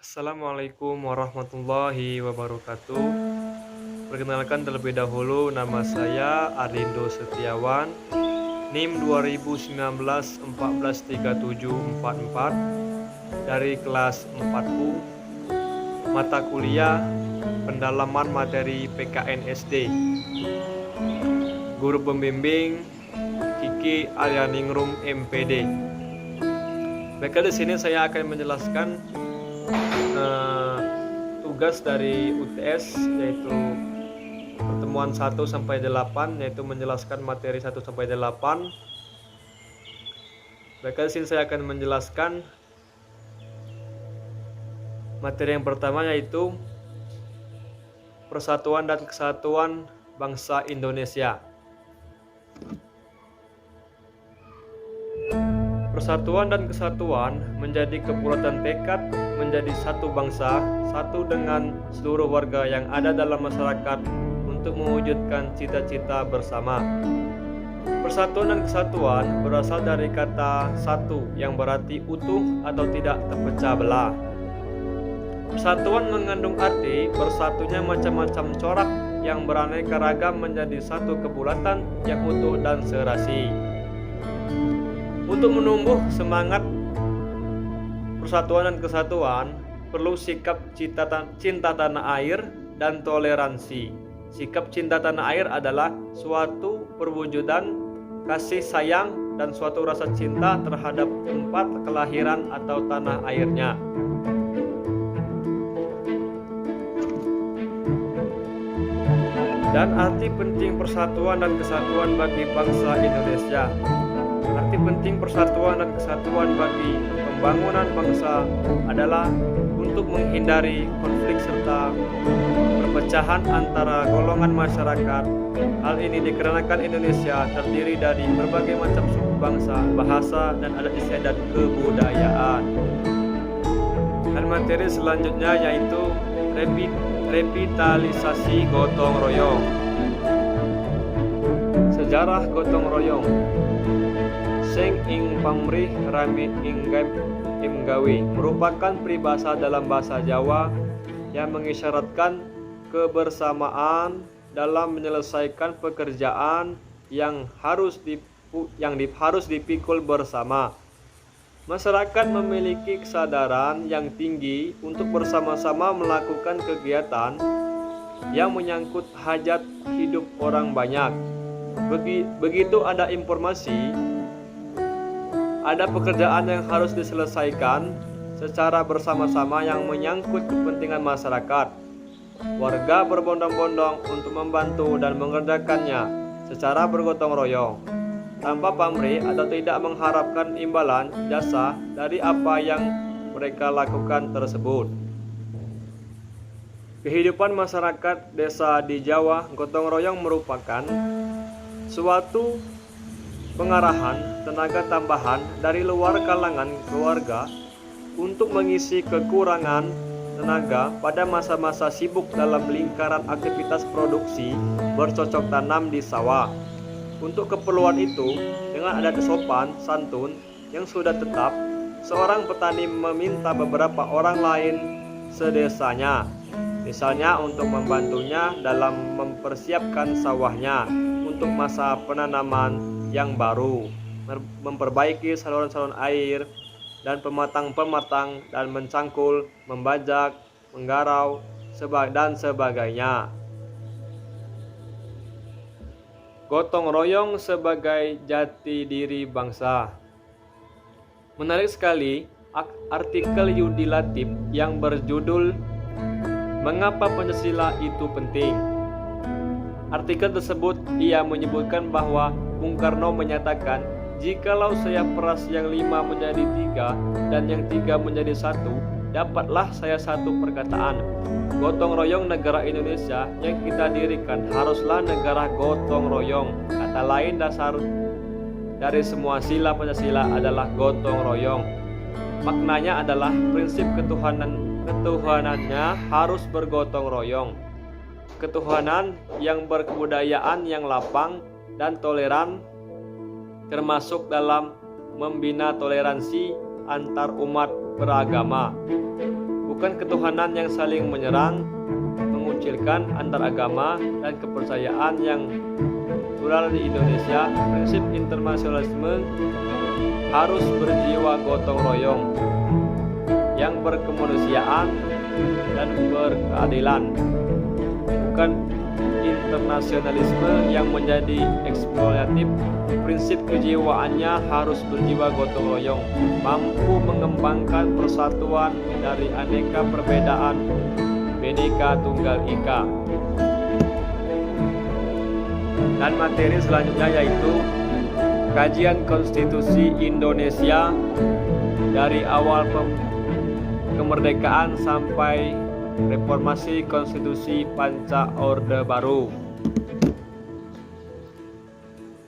Assalamualaikum warahmatullahi wabarakatuh. Perkenalkan terlebih dahulu, nama saya Arlindo Setiawan, NIM 2019 143744 dari kelas 4U, mata kuliah pendalaman materi PKN SD. Guru pembimbing Kiki Aryaningrum MPD. Baiklah, di sini saya akan menjelaskan tugas dari UTS, yaitu pertemuan 1 sampai 8, yaitu menjelaskan materi 1 sampai 8. Baiklah, di sini saya akan menjelaskan materi yang pertama, yaitu Persatuan dan Kesatuan Bangsa Indonesia. Persatuan dan kesatuan menjadi kebulatan tekad menjadi satu bangsa, satu dengan seluruh warga yang ada dalam masyarakat untuk mewujudkan cita-cita bersama. Persatuan dan kesatuan berasal dari kata satu yang berarti utuh atau tidak terpecah belah. Persatuan mengandung arti bersatunya macam-macam corak yang beraneka ragam menjadi satu kebulatan yang utuh dan serasi. Untuk menumbuh semangat persatuan dan kesatuan, perlu sikap cinta tanah air dan toleransi. Sikap cinta tanah air adalah suatu perwujudan kasih sayang dan suatu rasa cinta terhadap tempat kelahiran atau tanah airnya. Dan arti penting persatuan dan kesatuan bagi bangsa Indonesia. Arti penting persatuan dan kesatuan bagi pembangunan bangsa adalah untuk menghindari konflik serta perpecahan antara golongan masyarakat. Hal ini dikarenakan Indonesia terdiri dari berbagai macam suku bangsa, bahasa, dan adat istiadat kebudayaan. Dan materi selanjutnya yaitu revitalisasi gotong royong. Sejarah gotong royong. Seng ing pamrih rami inggap imgawi merupakan peribahasa dalam bahasa Jawa yang mengisyaratkan kebersamaan dalam menyelesaikan pekerjaan yang harus dipikul bersama. Masyarakat memiliki kesadaran yang tinggi untuk bersama-sama melakukan kegiatan yang menyangkut hajat hidup orang banyak. Begitu ada informasi, ada pekerjaan yang harus diselesaikan secara bersama-sama yang menyangkut kepentingan masyarakat. Warga berbondong-bondong untuk membantu dan mengerjakannya secara bergotong royong, tanpa pamrih atau tidak mengharapkan imbalan jasa dari apa yang mereka lakukan tersebut. Kehidupan masyarakat desa di Jawa, gotong royong merupakan suatu pengarahan tenaga tambahan dari luar kalangan keluarga untuk mengisi kekurangan tenaga pada masa-masa sibuk dalam lingkaran aktivitas produksi bercocok tanam di sawah. Untuk keperluan itu, dengan adat sopan santun yang sudah tetap, seorang petani meminta beberapa orang lain sedesanya, misalnya untuk membantunya dalam mempersiapkan sawahnya untuk masa penanaman yang baru, memperbaiki saluran-saluran air dan pematang dan mencangkul, membajak, menggarau, dan sebagainya. Gotong royong sebagai jati diri bangsa. Menarik sekali artikel Yudi Latif yang berjudul "Mengapa Pancasila itu Penting?" Artikel tersebut ia menyebutkan bahwa Bung Karno menyatakan, jikalau saya peras yang 5 menjadi 3 dan yang 3 menjadi 1, dapatlah saya satu perkataan. Gotong royong negara Indonesia yang kita dirikan haruslah negara gotong royong. Kata lain, dasar dari semua sila Pancasila adalah gotong royong. Maknanya adalah prinsip ketuhanannya harus bergotong royong. Ketuhanan yang berkebudayaan yang lapang dan toleran, termasuk dalam membina toleransi antar umat beragama. bukan ketuhanan yang saling menyerang, mengucilkan antar agama dan kepercayaan yang plural di Indonesia. Prinsip internasionalisme harus berjiwa gotong royong yang berkemanusiaan dan berkeadilan, bukan internasionalisme yang menjadi eksploitatif. Prinsip kejiwaannya harus berjiwa gotong royong, mampu mengembangkan persatuan dari aneka perbedaan, Bhinneka Tunggal Ika. Dan materi selanjutnya yaitu kajian konstitusi Indonesia dari awal kemerdekaan sampai reformasi konstitusi Panca Orde Baru.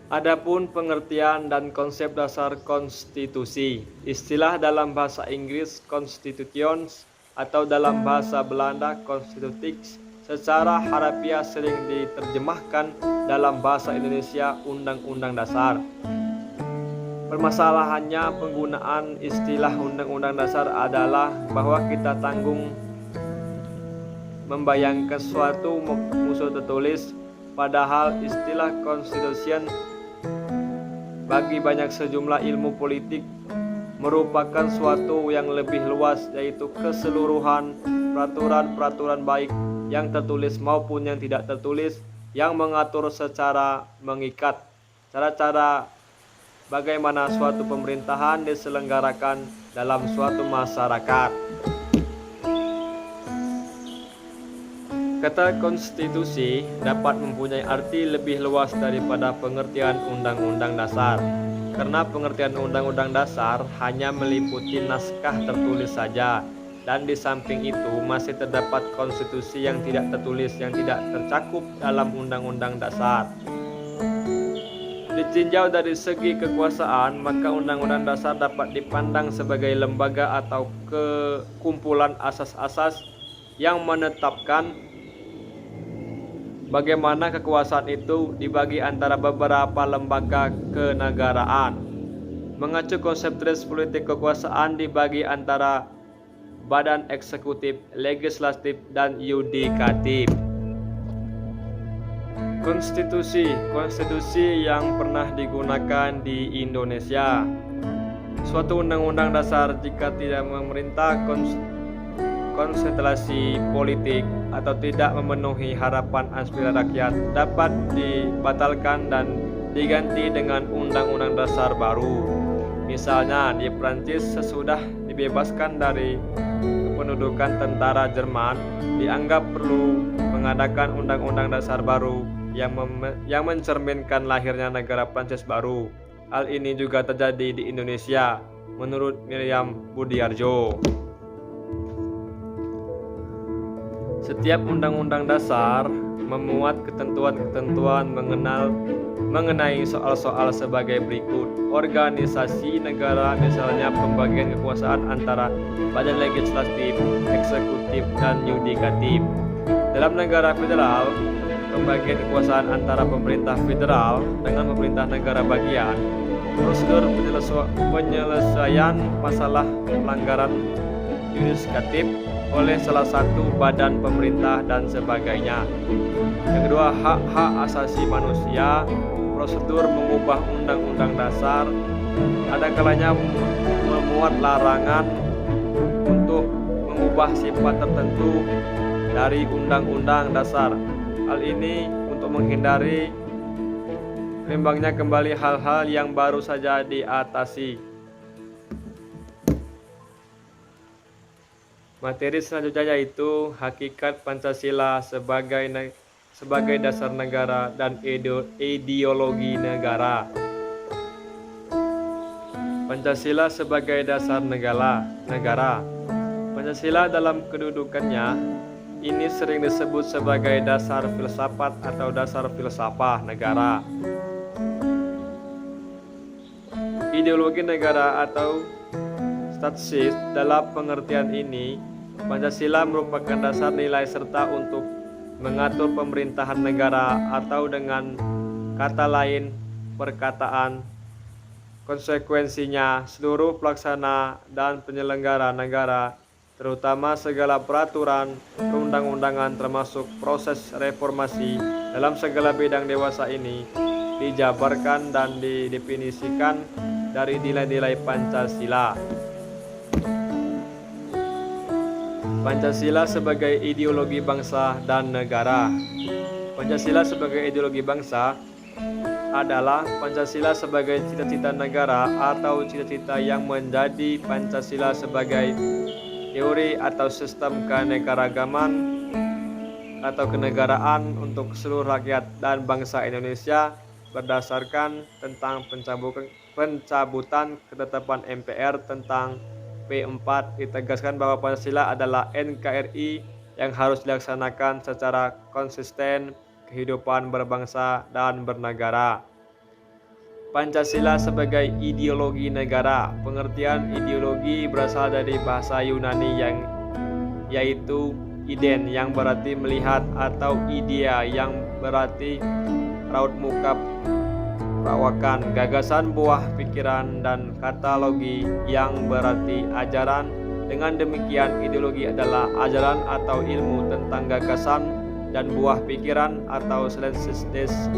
Adapun pengertian dan konsep dasar konstitusi, istilah dalam bahasa Inggris constitutions atau dalam bahasa Belanda constituties, secara harfiah sering diterjemahkan dalam bahasa Indonesia Undang-Undang Dasar. Permasalahannya, penggunaan istilah Undang-Undang Dasar adalah bahwa kita tanggung membayangkan suatu musuh tertulis, padahal istilah constitution bagi banyak sejumlah ilmu politik merupakan suatu yang lebih luas, yaitu keseluruhan peraturan-peraturan baik yang tertulis maupun yang tidak tertulis yang mengatur secara mengikat cara-cara bagaimana suatu pemerintahan diselenggarakan dalam suatu masyarakat. Kata konstitusi dapat mempunyai arti lebih luas daripada pengertian undang-undang dasar, karena pengertian undang-undang dasar hanya meliputi naskah tertulis saja, dan di samping itu masih terdapat konstitusi yang tidak tertulis yang tidak tercakup dalam undang-undang dasar. Ditinjau dari segi kekuasaan, maka undang-undang dasar dapat dipandang sebagai lembaga atau kumpulan asas-asas yang menetapkan bagaimana kekuasaan itu dibagi antara beberapa lembaga kenegaraan. Mengacu konsep teori politik kekuasaan dibagi antara badan eksekutif, legislatif, dan yudikatif. Konstitusi yang pernah digunakan di Indonesia. Suatu undang-undang dasar jika tidak memerintah konstelasi politik atau tidak memenuhi harapan aspirasi rakyat dapat dibatalkan dan diganti dengan undang-undang dasar baru. Misalnya di Prancis sesudah dibebaskan dari kependudukan tentara Jerman, dianggap perlu mengadakan undang-undang dasar baru yang mencerminkan lahirnya negara Prancis baru. Hal ini juga terjadi di Indonesia menurut Miriam Budiarjo. Setiap undang-undang dasar memuat ketentuan-ketentuan mengenai soal-soal sebagai berikut. Organisasi negara, misalnya pembagian kekuasaan antara badan legislatif, eksekutif, dan yudikatif. Dalam negara federal, pembagian kekuasaan antara pemerintah federal dengan pemerintah negara bagian, prosedur penyelesaian masalah pelanggaran yudikatif oleh salah satu badan pemerintah dan sebagainya. Yang kedua, hak-hak asasi manusia, prosedur mengubah undang-undang dasar, ada kalanya memuat larangan untuk mengubah sifat tertentu dari undang-undang dasar. Hal ini untuk menghindari kembangnya kembali hal-hal yang baru saja diatasi. Materi selanjutnya yaitu hakikat Pancasila sebagai dasar negara dan ideologi negara. Pancasila sebagai dasar negara. Pancasila dalam kedudukannya ini sering disebut sebagai dasar filsafat atau dasar filsafah negara. Ideologi negara atau stasis dalam pengertian ini, Pancasila merupakan dasar nilai serta untuk mengatur pemerintahan negara atau dengan kata lain perkataan konsekuensinya seluruh pelaksana dan penyelenggara negara terutama segala peraturan perundang-undangan termasuk proses reformasi dalam segala bidang dewasa ini dijabarkan dan didefinisikan dari nilai-nilai Pancasila. Pancasila sebagai ideologi bangsa dan negara. Pancasila sebagai ideologi bangsa adalah Pancasila sebagai cita-cita negara atau cita-cita yang menjadi Pancasila sebagai teori atau sistem keanekaragaman atau kenegaraan untuk seluruh rakyat dan bangsa Indonesia berdasarkan tentang pencabutan ketetapan MPR tentang P4. Ditegaskan bahwa Pancasila adalah NKRI yang harus dilaksanakan secara konsisten kehidupan berbangsa dan bernegara. Pancasila sebagai ideologi negara. Pengertian ideologi berasal dari bahasa Yunani yaitu iden yang berarti melihat atau idea yang berarti raut muka perawakan, gagasan, buah pikiran, dan kata logi yang berarti ajaran. Dengan demikian, ideologi adalah ajaran atau ilmu tentang gagasan dan buah pikiran atau synthesis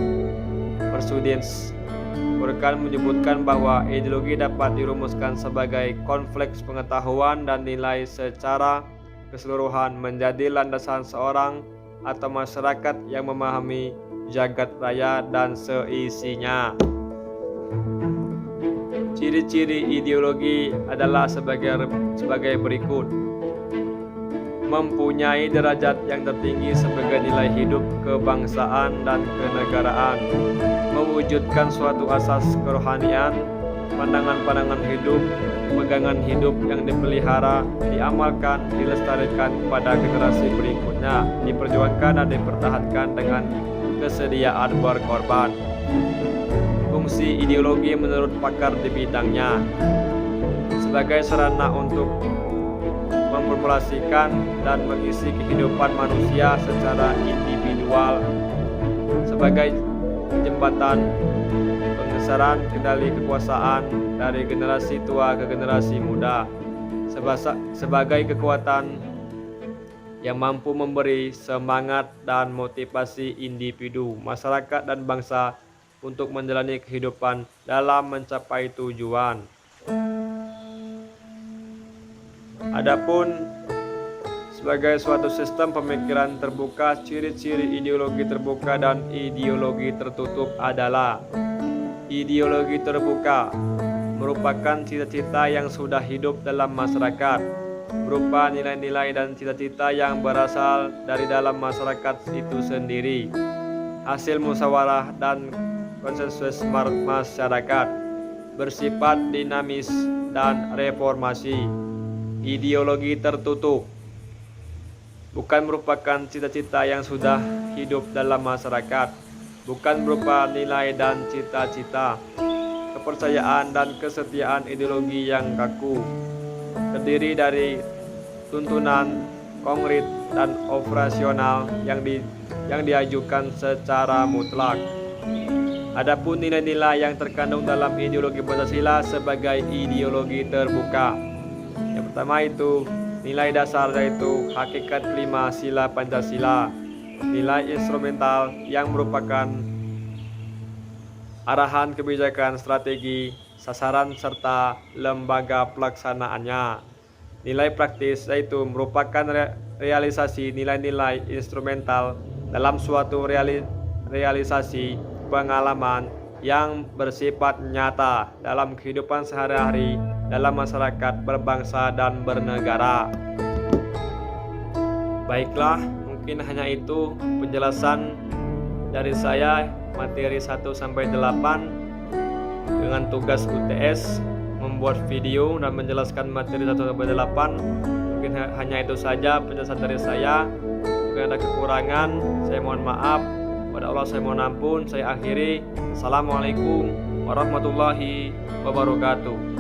pursuits. Mereka menyebutkan bahwa ideologi dapat dirumuskan sebagai kompleks pengetahuan dan nilai secara keseluruhan menjadi landasan seorang atau masyarakat yang memahami jagat raya dan seisinya. Ciri-ciri ideologi adalah sebagai berikut. Mempunyai derajat yang tertinggi sebagai nilai hidup kebangsaan dan kenegaraan, mewujudkan suatu asas kerohanian, pandangan-pandangan hidup, pegangan hidup yang dipelihara, diamalkan, dilestarikan kepada generasi berikutnya, diperjuangkan dan dipertahankan dengan kesediaan berkorban. Fungsi ideologi menurut pakar di bidangnya sebagai sarana untuk memformulasikan dan mengisi kehidupan manusia secara individual, sebagai jembatan penggeseran kendali kekuasaan dari generasi tua ke generasi muda, sebagai kekuatan yang mampu memberi semangat dan motivasi individu, masyarakat, dan bangsa untuk menjalani kehidupan dalam mencapai tujuan. Adapun sebagai suatu sistem pemikiran terbuka, ciri-ciri ideologi terbuka dan ideologi tertutup adalah: ideologi terbuka merupakan cita-cita yang sudah hidup dalam masyarakat, berupa nilai-nilai dan cita-cita yang berasal dari dalam masyarakat itu sendiri, hasil musyawarah dan konsensus masyarakat, bersifat dinamis dan reformasi. Ideologi tertutup bukan merupakan cita-cita yang sudah hidup dalam masyarakat, bukan berupa nilai dan cita-cita, kepercayaan dan kesetiaan ideologi yang kaku, terdiri dari tuntunan konkret dan operasional yang diajukan secara mutlak. Adapun nilai-nilai yang terkandung dalam ideologi Pancasila sebagai ideologi terbuka. Yang pertama itu nilai dasar, yaitu hakikat 5 sila Pancasila, nilai instrumental yang merupakan arahan kebijakan, strategi, sasaran, serta lembaga pelaksanaannya. Nilai praktis, yaitu merupakan realisasi nilai-nilai instrumental dalam suatu realisasi pengalaman yang bersifat nyata dalam kehidupan sehari-hari dalam masyarakat berbangsa dan bernegara. Baiklah, mungkin hanya itu penjelasan dari saya materi 1-8 dengan tugas UTS membuat video dan menjelaskan materi 1-8. Mungkin hanya itu saja penjelasan dari saya. Jika ada kekurangan, saya mohon maaf. Pada Allah saya mohon ampun. Saya akhiri. Assalamualaikum warahmatullahi wabarakatuh.